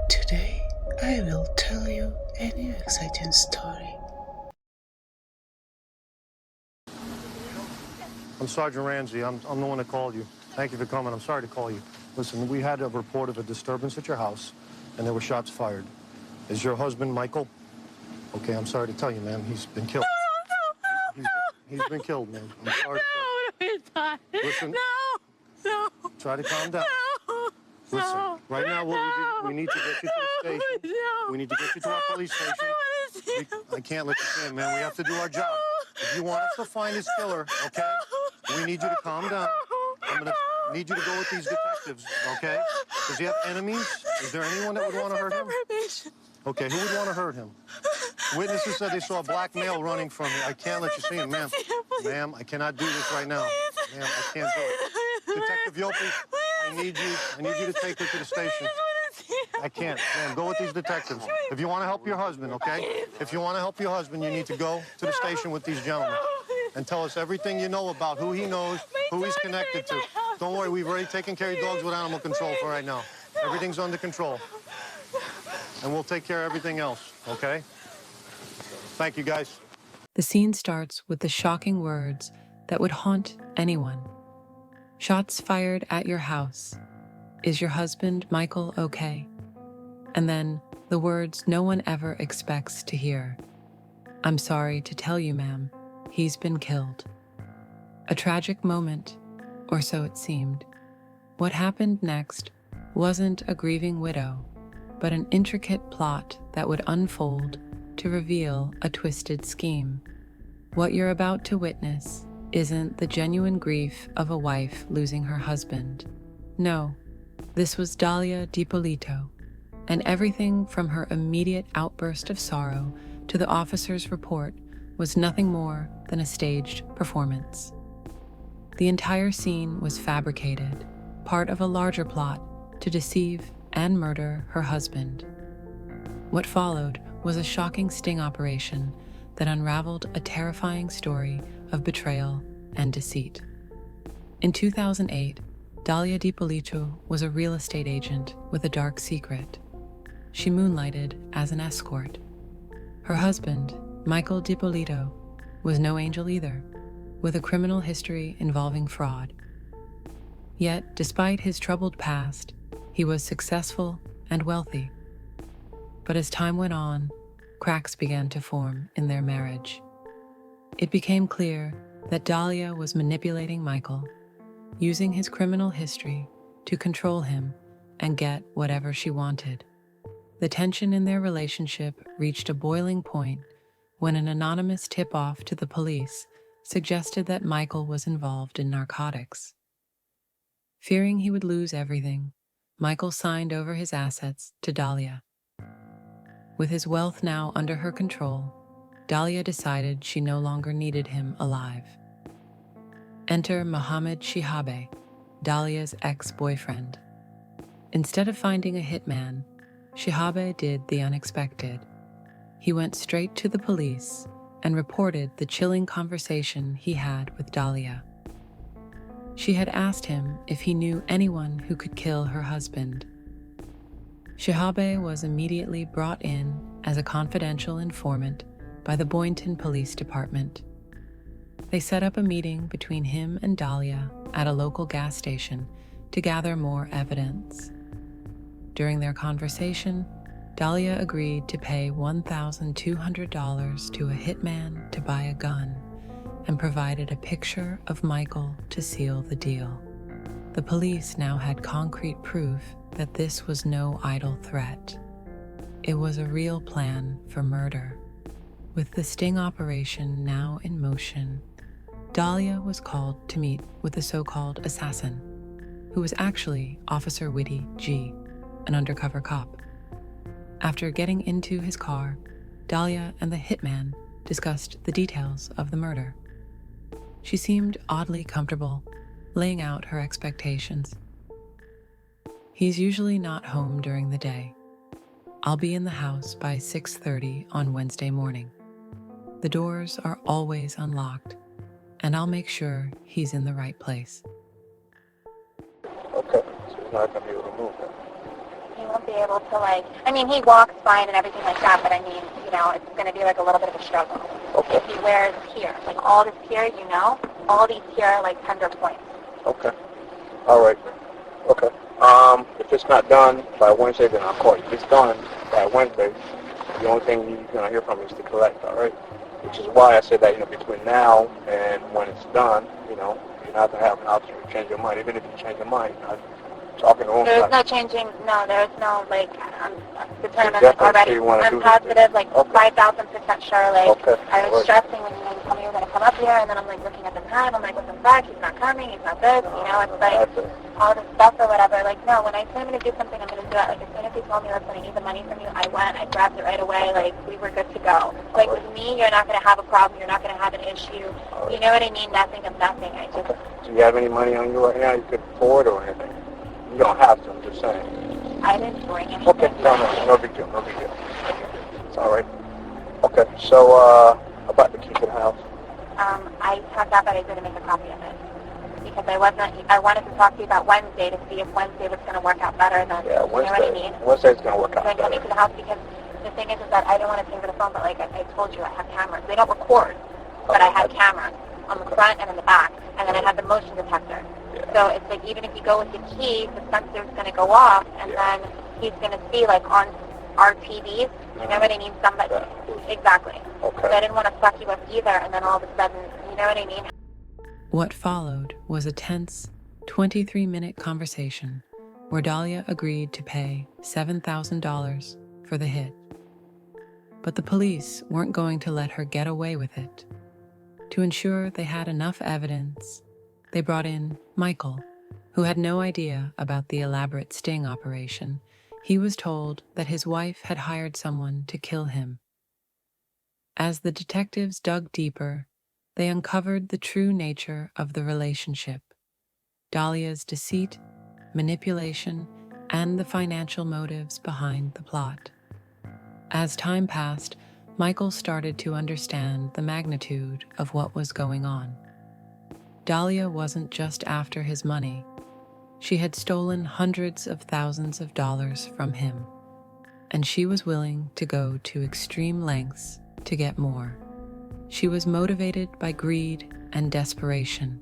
Today, I will tell you a new exciting story. I'm Sergeant Ramsey. I'm the one that called you. Thank you for coming. I'm sorry to call you. Listen, we had a report of a disturbance at your house, and there were shots fired. Is your husband Michael? Okay, I'm sorry to tell you, ma'am. He's been killed. He's been killed, man. I'm sorry. Listen. No. Try to calm down. Listen. Right now, we need to get you to the station. We need to get you to our police station. I can't let you see him, man. We have to do our job. If you want us to find his killer, okay? We need you to calm down. I'm gonna need you to go with these detectives, okay? Does he have enemies? Is there anyone that would want to hurt him? Okay, who would want to hurt him? Witnesses said they saw a black male running from me. I can't let you see him, ma'am. Ma'am, I cannot do this right now. Ma'am, I can't do it. Detective Yopi, I need you to take her to the station. I can't. Ma'am, go with these detectives. If you want to help your husband, okay? If you want to help your husband, you need to go to the station with these gentlemen and tell us everything you know about who he knows, who he's connected to. Don't worry, we've already taken care of dogs with animal control for right now. Everything's under control. And we'll take care of everything else, okay? Thank you, guys. The scene starts with the shocking words that would haunt anyone. Shots fired at your house. Is your husband, Michael, okay? And then the words no one ever expects to hear. I'm sorry to tell you, ma'am, he's been killed. A tragic moment, or so it seemed. What happened next wasn't a grieving widow, but an intricate plot that would unfold to reveal a twisted scheme. What you're about to witness isn't the genuine grief of a wife losing her husband. No, this was Dalia Dippolito, and everything from her immediate outburst of sorrow to the officer's report was nothing more than a staged performance. The entire scene was fabricated, part of a larger plot to deceive and murder her husband. What followed was a shocking sting operation that unraveled a terrifying story of betrayal and deceit. In 2008, Dalia Dippolito was a real estate agent with a dark secret. She moonlighted as an escort. Her husband, Michael Dippolito, was no angel either, with a criminal history involving fraud. Yet, despite his troubled past, he was successful and wealthy. But as time went on, cracks began to form in their marriage. It became clear that Dalia was manipulating Michael, using his criminal history to control him and get whatever she wanted. The tension in their relationship reached a boiling point when an anonymous tip-off to the police suggested that Michael was involved in narcotics. Fearing he would lose everything, Michael signed over his assets to Dalia. With his wealth now under her control, Dalia decided she no longer needed him alive. Enter Mohammed Shihadeh, Dalia's ex-boyfriend. Instead of finding a hitman, Shihadeh did the unexpected. He went straight to the police and reported the chilling conversation he had with Dalia. She had asked him if he knew anyone who could kill her husband. Shihadeh was immediately brought in as a confidential informant by the Boynton Police Department. They set up a meeting between him and Dalia at a local gas station to gather more evidence. During their conversation, Dalia agreed to pay $1,200 to a hitman to buy a gun and provided a picture of Michael to seal the deal. The police now had concrete proof that this was no idle threat. It was a real plan for murder. With the sting operation now in motion, Dalia was called to meet with the so-called assassin, who was actually Officer Whitty G., an undercover cop. After getting into his car, Dalia and the hitman discussed the details of the murder. She seemed oddly comfortable, laying out her expectations. He's usually not home during the day. I'll be in the house by 6:30 on Wednesday morning. The doors are always unlocked, and I'll make sure he's in the right place. Okay, so he's not going to be able to move then. he won't be able to, like, I mean, he walks fine and everything like that, but I mean, you know, it's going to be like a little bit of a struggle. Okay. If he wears here, like all this here, you know, all these here are like tender points. Okay. All right. Okay. If it's not done by Wednesday, then I'll call you. If it's done by Wednesday, the only thing you're going to hear from me is to collect, all right? Which is why I said that, you know, between now and when it's done, you know, you're not going to have an option to change your mind. Even if you change your mind, you're not talking to him. There's no changing, no, there's no, like, I'm determined definitely already. you wanna do I'm positive, like, okay. 5,000% sure, like, Okay. I was stressing when you told me you were going to come up here, and then I'm, like, looking at the time, I'm like, what the fuck, he's not coming, he's not this, you know, it's like, all this stuff or whatever, like, no, when I say I'm going to do something, I'm going to do it, like, as soon as he told me, listen, I need the money from you, I went, I grabbed it right away, like, we were good to go. Like, with me, you're not going to have a problem, you're not going to have an issue, you know what I mean, nothing of nothing, I just... Do you have any money on you right now you could afford or anything? You don't have to, I'm just saying. I didn't bring anything. Okay, no big deal, no big deal. It's all right. Okay, so, about the key to the house? I have that, but I didn't make a copy of it. Because I wanted to talk to you about Wednesday to see if Wednesday was going to work out better than, Yeah, you know what I mean? Wednesday's going to work out Then coming to the house, because the thing is that I don't want to pay for the phone, but like I told you, I have cameras. They don't record, but I have cameras on the front and in the back, and then I have the motion detector. Yeah. So it's like, even if you go with the key, the sensor's going to go off, and then he's going to see, like, on our TVs, you know what I mean? Somebody, exactly. Okay. So I didn't want to fuck you up either, and then all of a sudden, you know what I mean? What followed was a tense, 23-minute conversation where Dalia agreed to pay $7,000 for the hit. But the police weren't going to let her get away with it. To ensure they had enough evidence, they brought in Michael, who had no idea about the elaborate sting operation. He was told that his wife had hired someone to kill him. As the detectives dug deeper, they uncovered the true nature of the relationship, Dalia's deceit, manipulation, and the financial motives behind the plot. As time passed, Michael started to understand the magnitude of what was going on. Dalia wasn't just after his money. She had stolen hundreds of thousands of dollars from him, and she was willing to go to extreme lengths to get more. She was motivated by greed and desperation,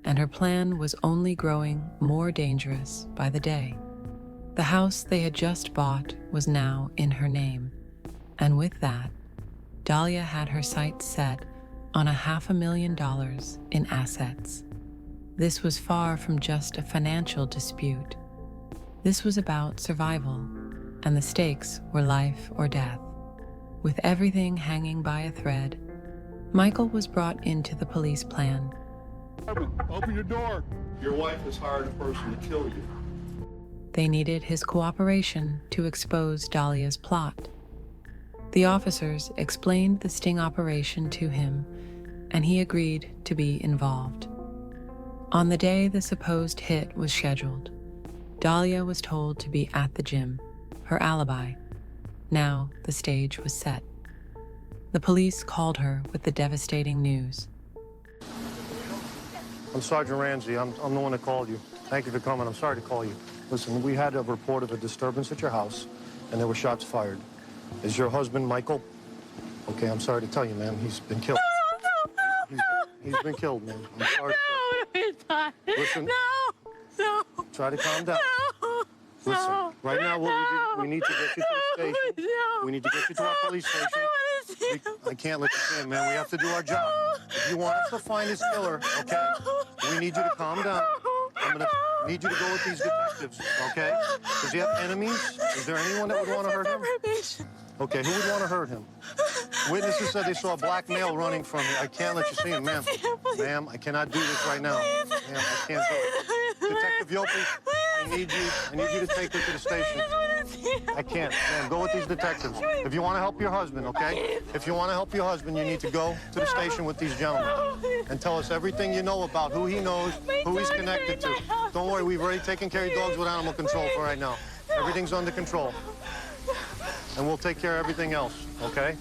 and her plan was only growing more dangerous by the day. The house they had just bought was now in her name, and with that, Dalia had her sights set on $500,000 in assets. This was far from just a financial dispute. This was about survival, and the stakes were life or death. With everything hanging by a thread, Michael was brought into the police plan. Open your door. Your wife has hired a person to kill you. They needed his cooperation to expose Dalia's plot. The officers explained the sting operation to him, and he agreed to be involved. On the day the supposed hit was scheduled, Dalia was told to be at the gym, her alibi. Now the stage was set. The police called her with the devastating news. I'm Sergeant Ramsey. I'm the one that called you. Thank you for coming. I'm sorry to call you. Listen, we had a report of a disturbance at your house, and there were shots fired. Is your husband Michael? Okay, I'm sorry to tell you, ma'am. He's been killed. He's been killed, man. I'm sorry. Listen. No. Try to calm down. Listen, right now we need to get you to the station. We need to get you to our police station. I can't let you see him, man. We have to do our job. If you want us to find his killer, okay, we need you to calm down. I'm going to need you to go with these detectives, okay? Does he have enemies? Is there anyone that would want to hurt him? Okay, who would want to hurt him? Witnesses said they saw a black male running from you. I can't let you see him, ma'am. Ma'am, I cannot do this right now. Ma'am, I can't do it. Detective Yopi, I need you to take her to the station. I can't. Ma'am, go with these detectives. If you want to help your husband, okay? If you want to help your husband, you need to go to the station with these gentlemen and tell us everything you know about who he knows, who he's connected to. Don't worry, we've already taken care of dogs with animal control for right now. Everything's under control. And we'll take care of everything else, okay?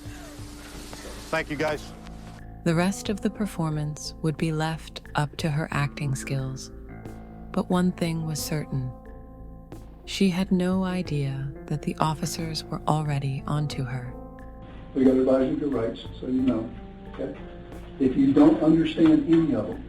Thank you, guys. The rest of the performance would be left up to her acting skills. But one thing was certain. She had no idea that the officers were already onto her. We got to advise you of your rights, so you know, okay? If you don't understand any of them,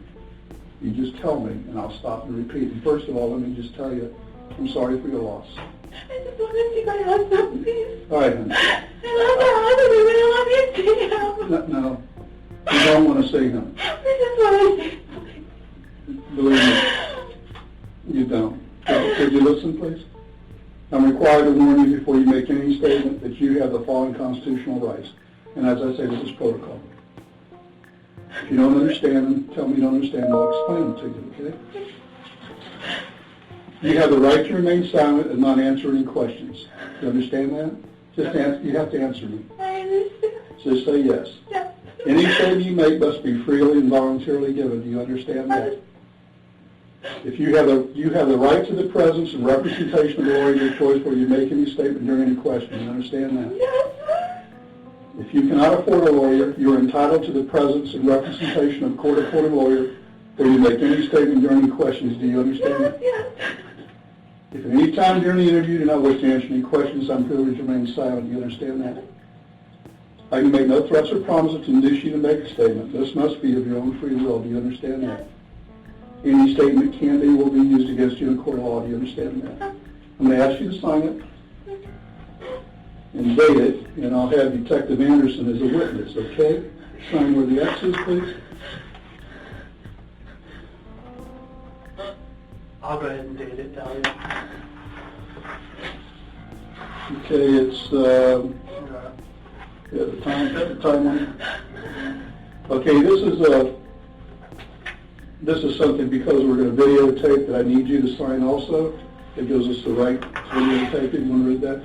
you just tell me, and I'll stop and repeat. And first of all, let me just tell you, I'm sorry for your loss. I just want to see my husband, please. All right, honey. I love my husband, I love you too. No, you don't want to see him. I just want to see him. Believe me, you don't. Could you listen, please? I'm required to warn you before you make any statement that you have the following constitutional rights. And as I say, this is protocol. If you don't understand them, tell me you don't understand, I'll explain them to you, okay? You have the right to remain silent and not answer any questions. You understand that? Just answer, you have to answer me. I understand. Just say yes. Yes. Any statement you make must be freely and voluntarily given. Do you understand that? If you have the right to the presence and representation of the lawyer of your choice where you make any statement during any question. You understand that? Yes. If you cannot afford a lawyer, you are entitled to the presence and representation of a court-appointed lawyer where you make any statement during any questions. Do you understand that? Yes. If at any time during the interview you do not wish to answer any questions, I'm privileged to remain silent. Do you understand that? I can make no threats or promises to induce you to make a statement. This must be of your own free will. Do you understand that? Any statement can be or will be used against you in a court of law. Do you understand that? I'm going to ask you to sign it and date it, and I'll have Detective Anderson as a witness, okay? Sign where the X is, please. I'll go ahead and date it, Dalia. Okay, it's, yeah, the time one. Okay, this is something, because we're going to videotape, that I need you to sign also. It gives us the right to videotape it. You want to read that?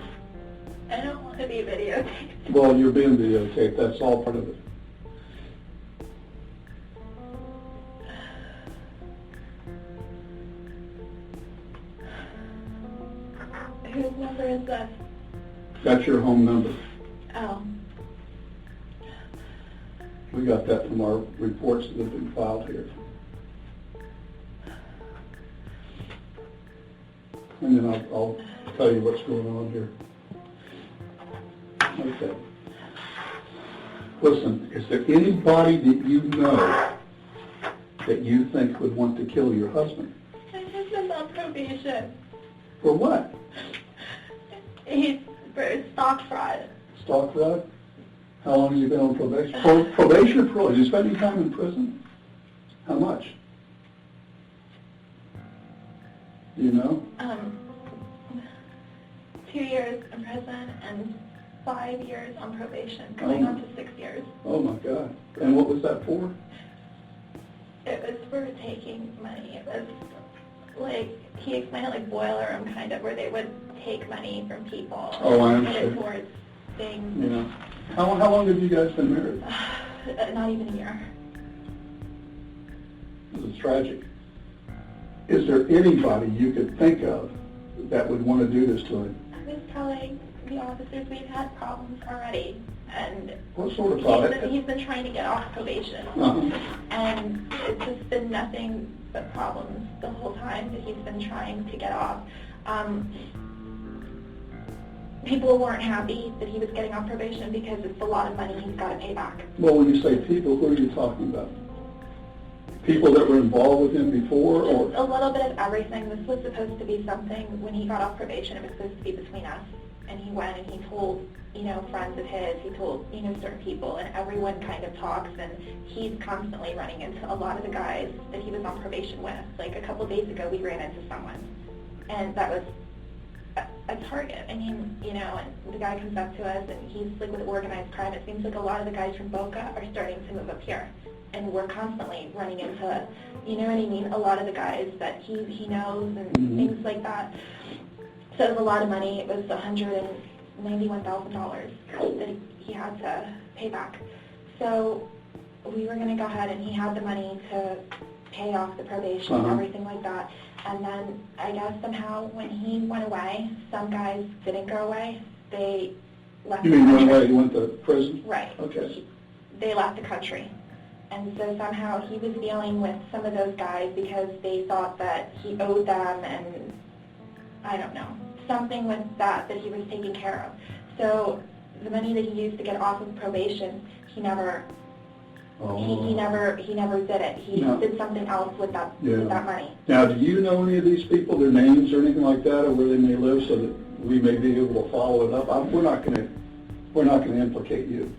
I don't want to be videotaped. Well, you're being videotaped. That's all part of it. Whose number is this? That's your home number. Oh. We got that from our reports that have been filed here. And then I'll tell you what's going on here. Okay. Listen, is there anybody that you know that you think would want to kill your husband? My husband's on probation. For what? He's for stock fraud. Stock fraud? How long has he been on probation? Probation or parole? Is he spending time in prison? How much? Do you know? 2 years in prison and 5 years on probation, going on to 6 years. Oh my God. And what was that for? It was for taking money. It was like, he explained it like boiler room kind of, where they would take money from people Oh, I and put it understand. towards things. Yeah. How long have you guys been married? Not even a year. This is tragic. Is there anybody you could think of that would want to do this to him? I was telling the officers we've had problems already, and What sort of problem? he's been trying to get off probation, and it's just been nothing but problems the whole time that he's been trying to get off. People weren't happy that he was getting off probation because it's a lot of money he's got to pay back. Well, when you say people, who are you talking about? People that were involved with him before, or? Just a little bit of everything. This was supposed to be something, when he got off probation, it was supposed to be between us. And he went and he told, friends of his, he told, certain people, and everyone kind of talks, and he's constantly running into a lot of the guys that he was on probation with. Like a couple days ago, we ran into someone, and that was a target. I mean, and the guy comes up to us, and he's like with organized crime. It seems like a lot of the guys from Boca are starting to move up here. And we're constantly running into, a lot of the guys that he knows and things like that. So it was a lot of money. It was $191,000 that he had to pay back. So we were going to go ahead, and he had the money to pay off the probation and everything like that. And then I guess somehow when he went away, some guys didn't go away. They left the country. You mean went away? He went to prison? Right. Okay. They left the country. And so somehow he was dealing with some of those guys because they thought that he owed them, and I don't know. something with that he was taking care of. So the money that he used to get off of probation, he never did it. He No. did something else with that money. Now, do you know any of these people, their names or anything like that, or where they may live, so that we may be able to follow it up? We're not going to implicate you.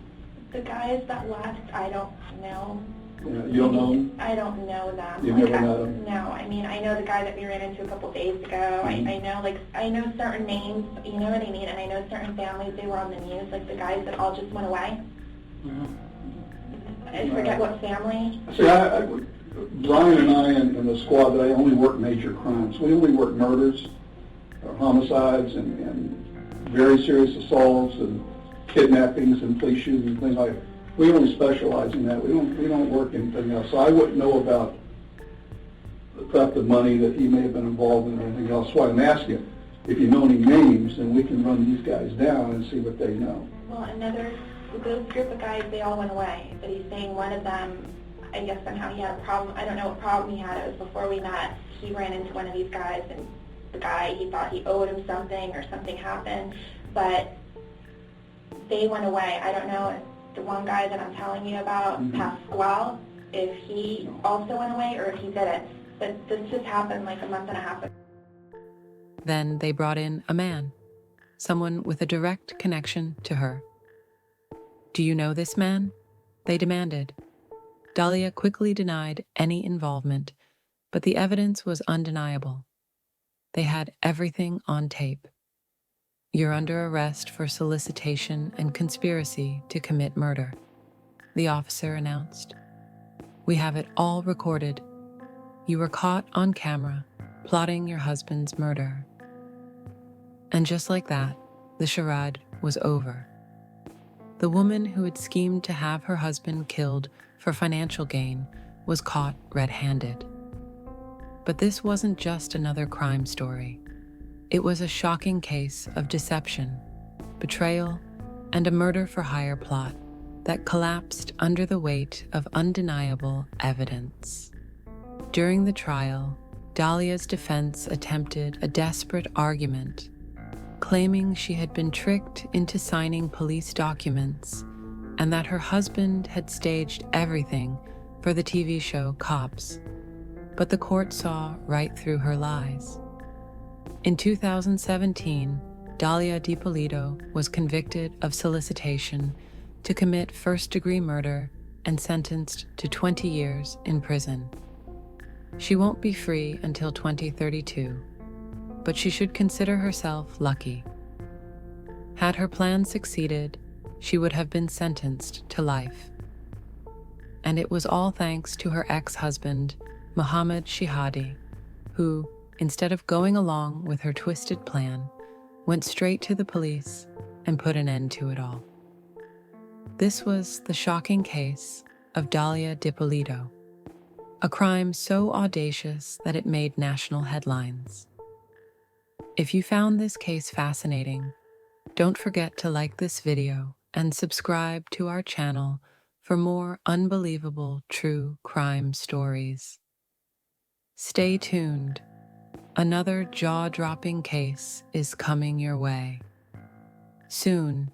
The guys that left, I don't know. You don't know them? I don't know them. You've never met them? No, I mean, I know the guy that we ran into a couple days ago. Mm-hmm. I know certain names, you know what I mean, and I know certain families, they were on the news, like the guys that all just went away. I forget what family. See, Brian and I and the squad, I only work major crimes. We only work murders, or homicides, and very serious assaults, and kidnappings, and police shootings, and things like that. We only specialize in that. We don't work anything else. So I wouldn't know about the theft of money that he may have been involved in or anything else. So I'm asking, if you know any names, then we can run these guys down and see what they know. Well, those group of guys, they all went away. But he's saying one of them, I guess somehow he had a problem. I don't know what problem he had. It was before we met. He ran into one of these guys, and the guy, he thought he owed him something or something happened. But they went away. I don't know if the one guy that I'm telling you about, Pasquale, if he also went away or if he didn't. But this just happened like a month and a half ago. Then they brought in a man, someone with a direct connection to her. "Do you know this man?" they demanded. Dalia quickly denied any involvement, but the evidence was undeniable. They had everything on tape. "You're under arrest for solicitation and conspiracy to commit murder," the officer announced. "We have it all recorded. You were caught on camera, plotting your husband's murder." And just like that, the charade was over. The woman who had schemed to have her husband killed for financial gain was caught red-handed. But this wasn't just another crime story. It was a shocking case of deception, betrayal, and a murder-for-hire plot that collapsed under the weight of undeniable evidence. During the trial, Dalia's defense attempted a desperate argument, claiming she had been tricked into signing police documents and that her husband had staged everything for the TV show Cops. But the court saw right through her lies. In 2017, Dalia Dippolito was convicted of solicitation to commit first-degree murder and sentenced to 20 years in prison. She won't be free until 2032, but she should consider herself lucky. Had her plan succeeded, she would have been sentenced to life. And it was all thanks to her ex-husband, Mohammed Shihadeh, who, instead of going along with her twisted plan, went straight to the police and put an end to it all. This was the shocking case of Dalia Dippolito, a crime so audacious that it made national headlines. If you found this case fascinating, don't forget to like this video and subscribe to our channel for more unbelievable true crime stories. Stay tuned. Another jaw-dropping case is coming your way. Soon,